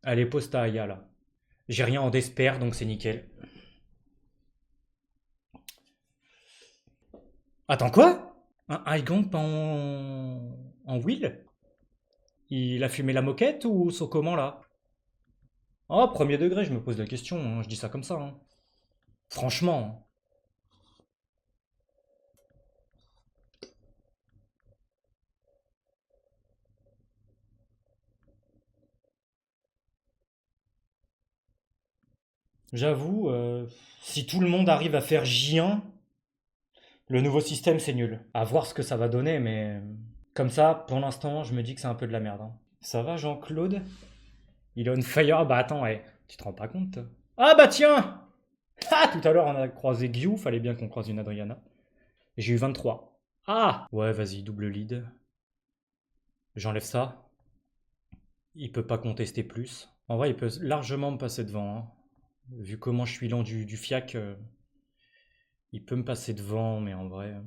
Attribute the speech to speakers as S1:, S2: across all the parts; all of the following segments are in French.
S1: Allez, pose ta Aya là. J'ai rien en despair, donc c'est nickel. Attends, quoi? Un high gong en wheel? Il a fumé la moquette ou son comment là? Oh, premier degré, je me pose la question, hein, je dis ça comme ça, hein. Franchement. J'avoue, si tout le monde arrive à faire J1, le nouveau système c'est nul. À voir ce que ça va donner, mais comme ça, pour l'instant, je me dis que c'est un peu de la merde, hein. Ça va, Jean-Claude? Il est on fire? Ah bah attends, ouais. Tu te rends pas compte, toi? Ah bah tiens! Ah, tout à l'heure on a croisé Gyu, fallait bien qu'on croise une Adriana. Et j'ai eu 23. Ah! Ouais, vas-y, double lead. J'enlève ça. Il peut pas contester plus. En vrai, il peut largement me passer devant, hein. Vu comment je suis lent du fiac, il peut me passer devant, mais en vrai.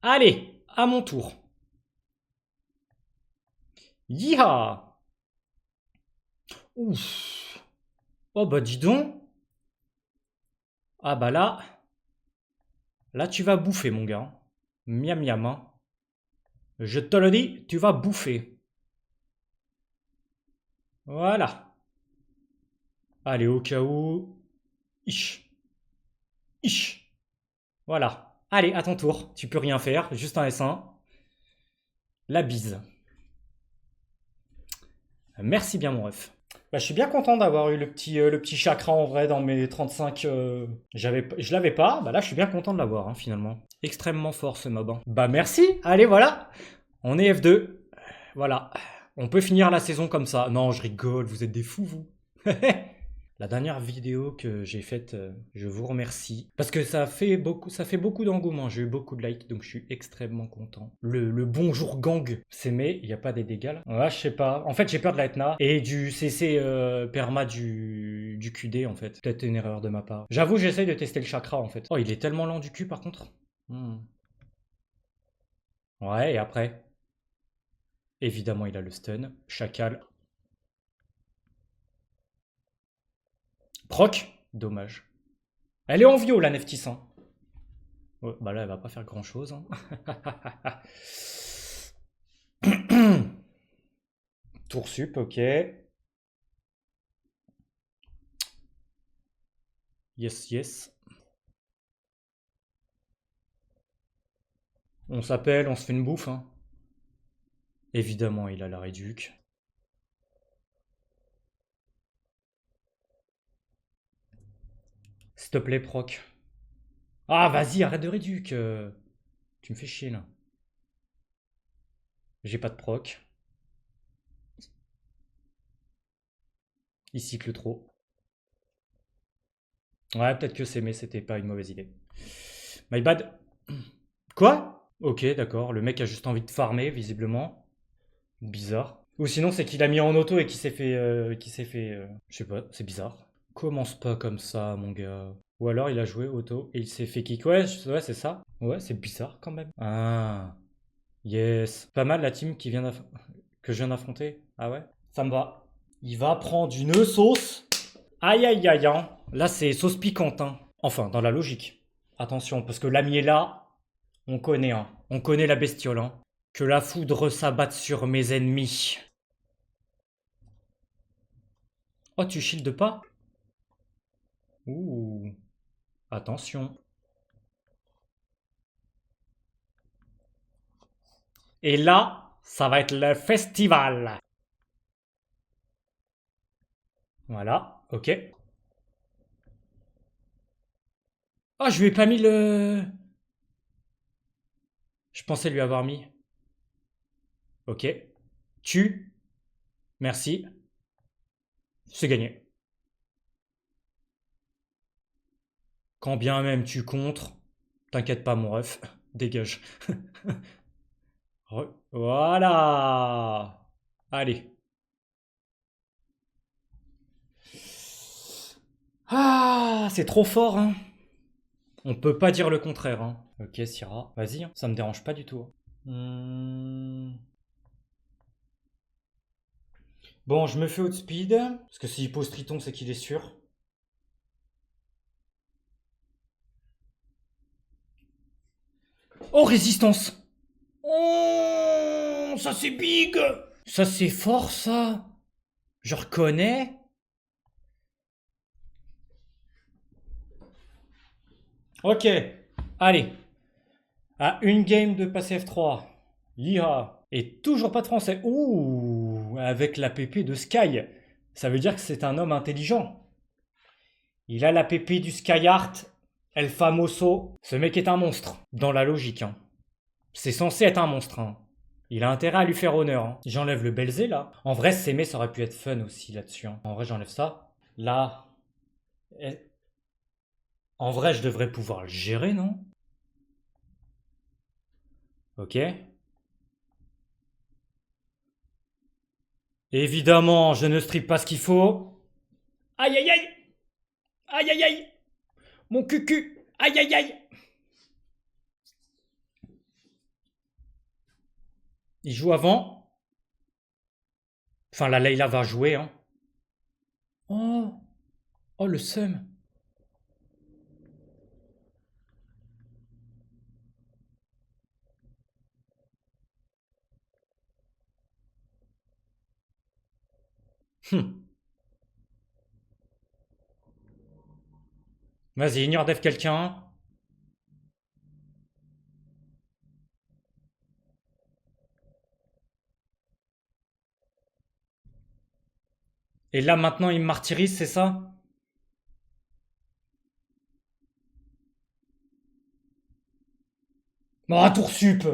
S1: Allez, à mon tour. Yiha! Ouf! Oh bah dis donc! Ah bah là tu vas bouffer mon gars. Miam miam, hein. Je te le dis, tu vas bouffer. Voilà. Allez, au cas où. Ish. Ish. Voilà. Allez, à ton tour. Tu peux rien faire. Juste un S1. La bise. Merci bien, mon ref. Bah, je suis bien content d'avoir eu le petit chakra en vrai dans mes 35. Je l'avais pas. Bah là, je suis bien content de l'avoir, hein, finalement. Extrêmement fort ce mob, hein. Bah merci. Allez, voilà. On est F2. Voilà. On peut finir la saison comme ça. Non, je rigole. Vous êtes des fous, vous. La dernière vidéo que j'ai faite, je vous remercie. Parce que ça fait beaucoup d'engouement. J'ai eu beaucoup de likes, donc je suis extrêmement content. Le bonjour gang s'aimait, il n'y a pas des dégâts là. Ouais, je sais pas. En fait, j'ai peur de la Etna et du CC perma du QD en fait. Peut-être une erreur de ma part. J'avoue, j'essaye de tester le chakra en fait. Oh, il est tellement lent du cul par contre. Hmm. Ouais, et après, évidemment, il a le stun. Chacal. Proc. Dommage. Elle est en vio la Neftis, hein. Ouais, bah là, elle va pas faire grand chose, hein. Tour sup, ok. Yes, yes. On s'appelle, on se fait une bouffe, hein. Évidemment, il a la réduc. S'il te plaît, proc. Ah, vas-y, arrête de réduc. Tu me fais chier, là. J'ai pas de proc. Il cycle trop. Ouais, peut-être que c'est, mais c'était pas une mauvaise idée. My bad. Quoi? Ok, d'accord. Le mec a juste envie de farmer, visiblement. Bizarre. Ou sinon, c'est qu'il a mis en auto et qu'il s'est fait. Je sais pas, c'est bizarre. Commence pas comme ça, mon gars. Ou alors il a joué auto et il s'est fait kick. Ouais, ouais, c'est ça. Ouais, c'est bizarre quand même. Ah, yes. Pas mal la team que je viens d'affronter. Ah ouais? Ça me va. Il va prendre une sauce. Aïe aïe aïe, hein. Là, c'est sauce piquante, hein. Enfin, dans la logique. Attention, parce que l'ami est là. On connaît, hein. On connaît la bestiole, hein. Que la foudre s'abatte sur mes ennemis. Oh, tu shieldes pas? Ouh, attention. Et là, ça va être le festival. Voilà, ok. Oh, je lui ai pas mis le... Je pensais lui avoir mis. Ok. Tu. Merci. C'est gagné. Quand bien même tu contres, t'inquiète pas mon ref. Dégage. Voilà. Allez. Ah, c'est trop fort, hein. On peut pas dire le contraire, hein. Ok, Syrah. Vas-y, hein. Ça me dérange pas du tout, hein. Bon, je me fais outspeed, parce que s'il pose Triton, c'est qu'il est sûr. Oh, résistance! Oh, ça c'est big! Ça c'est fort, ça! Je reconnais. Ok, allez. À une game de passer F3. Yeehaw. Et toujours pas de français. Ouh, avec la l'APP de Sky. Ça veut dire que c'est un homme intelligent. Il a la l'APP du Sky Art. El Famoso. Ce mec est un monstre. Dans la logique, hein. C'est censé être un monstre, hein. Il a intérêt à lui faire honneur, hein. J'enlève le Belzé, là. En vrai, s'aimer, ça aurait pu être fun aussi, là-dessus, hein. En vrai, j'enlève ça. Là. Eh, en vrai, je devrais pouvoir le gérer, non? Ok. Évidemment, je ne strip pas ce qu'il faut. Aïe aïe aïe. Aïe aïe aïe. Mon cucu. Aïe aïe aïe. Il joue avant. Enfin, la Layla va jouer, hein. Oh. Oh, le seum. Hum. Vas-y, ignore dev quelqu'un. Et là, maintenant, il me martyrise, c'est ça? Bon, tour sup.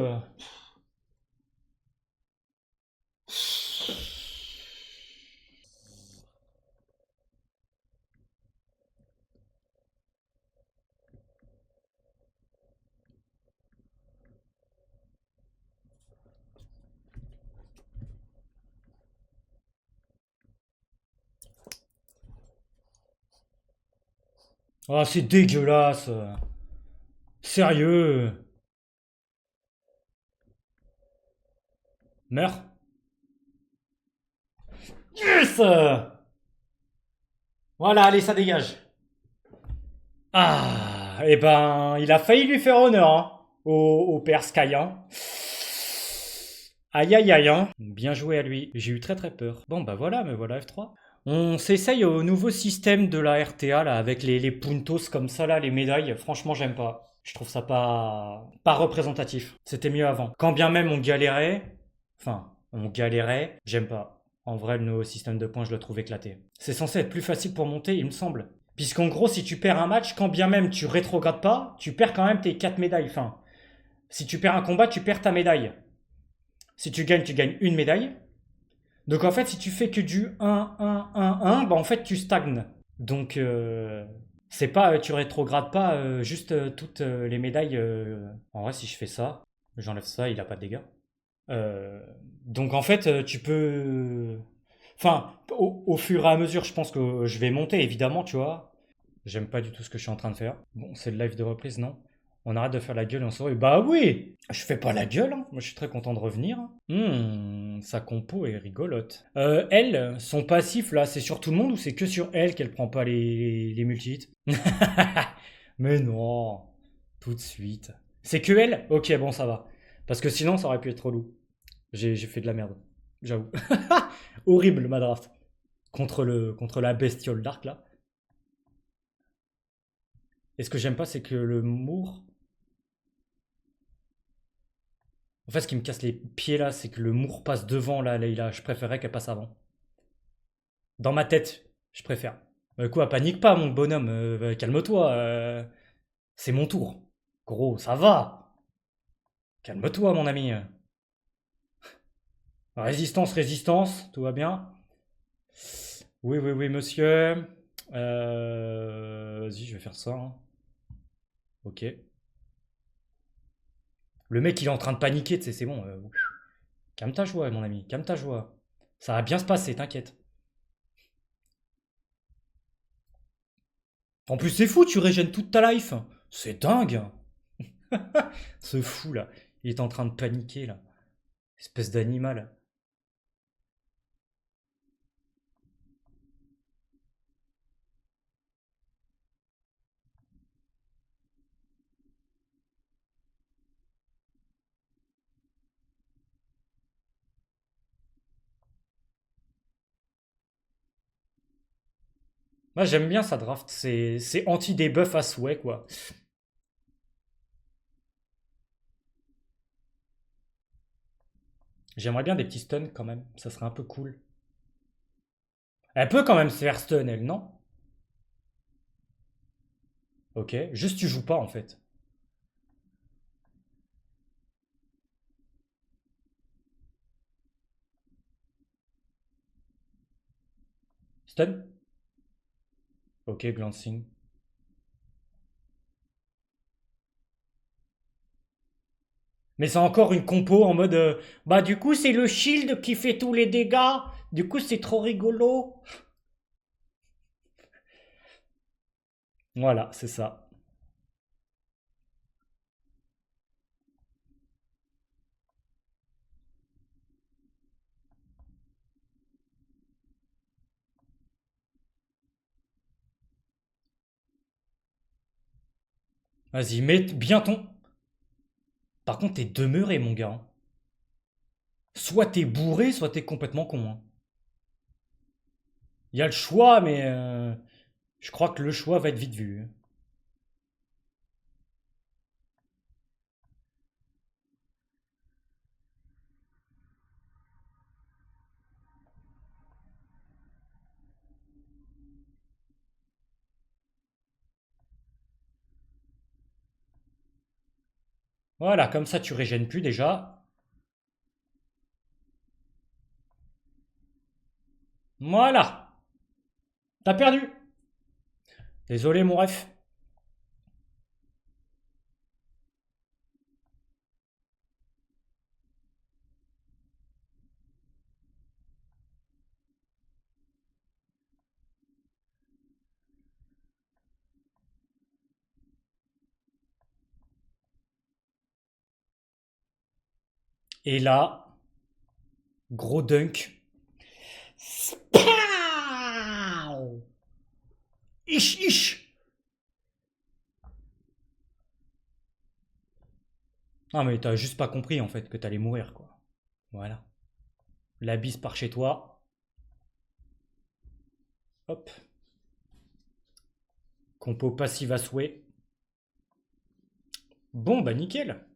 S1: Oh, c'est dégueulasse. Sérieux. Meurs. Yes. Voilà, allez, ça dégage. Ah, et ben, il a failli lui faire honneur, hein, au père Sky, hein. Aïe aïe aïe, hein. Bien joué à lui. J'ai eu très très peur. Bon, bah voilà, me voilà F3. On s'essaye au nouveau système de la RTA, là, avec les puntos comme ça, là, les médailles. Franchement, j'aime pas. Je trouve ça pas représentatif. C'était mieux avant. Quand bien même on galérait, enfin, on galérait, j'aime pas. En vrai, le nouveau système de points, je le trouve éclaté. C'est censé être plus facile pour monter, il me semble. Puisqu'en gros, si tu perds un match, quand bien même tu rétrogrades pas, tu perds quand même tes 4 médailles. Enfin, si tu perds un combat, tu perds ta médaille. Si tu gagnes une médaille. Donc en fait, si tu fais que du 1, bah en fait, tu stagnes. Donc, c'est pas, tu rétrogrades pas juste toutes les médailles. En vrai, si je fais ça, j'enlève ça, il a pas de dégâts. Euh, donc en fait, tu peux. Enfin, au fur et à mesure, je pense que je vais monter, évidemment, tu vois. J'aime pas du tout ce que je suis en train de faire. Bon, c'est le live de reprise, non? On arrête de faire la gueule et on se retrouve. Bah oui! Je fais pas la gueule, hein. Moi je suis très content de revenir. Sa compo est rigolote. Elle, son passif là, c'est sur tout le monde ou c'est que sur elle qu'elle prend pas les multi-hits? Mais non! Tout de suite. C'est que elle? Ok, bon, ça va. Parce que sinon, ça aurait pu être relou. J'ai fait de la merde. J'avoue. Horrible ma draft. Contre la bestiole d'arc là. Et ce que j'aime pas, c'est que le Moore. En fait, ce qui me casse les pieds là, c'est que le Moore passe devant là, Leïla. Je préférerais qu'elle passe avant. Dans ma tête, je préfère. Quoi, panique pas, mon bonhomme. Calme-toi. C'est mon tour. Gros, ça va. Calme-toi, mon ami. Résistance, résistance. Tout va bien. Oui, oui, oui, monsieur. Vas-y, je vais faire ça, hein. Ok. Le mec, il est en train de paniquer, tu sais, c'est bon. Calme ta joie, mon ami. Calme ta joie. Ça va bien se passer, t'inquiète. En plus, c'est fou, tu régènes toute ta life. C'est dingue. Ce fou là. Il est en train de paniquer là. Espèce d'animal. Moi, j'aime bien sa draft. C'est anti-debuff à souhait, quoi. J'aimerais bien des petits stuns quand même. Ça serait un peu cool. Elle peut quand même se faire stun, elle, non? Ok. Juste tu joues pas, en fait. Stun? Ok, glancing. Mais c'est encore une compo en mode bah du coup c'est le shield qui fait tous les dégâts. Du coup c'est trop rigolo. Voilà, c'est ça. Vas-y, mets bien ton. Par contre, t'es demeuré, mon gars, hein. Soit t'es bourré, soit t'es complètement con, hein. Il y a le choix, mais je crois que le choix va être vite vu. Voilà, comme ça tu régènes plus déjà. Voilà, t'as perdu. Désolé, mon ref. Et là, gros dunk. Spaw. Ish, ish. Non, mais t'as juste pas compris en fait que t'allais mourir, quoi. Voilà. La bise par chez toi. Hop. Compo passive à souhait. Bon, bah nickel.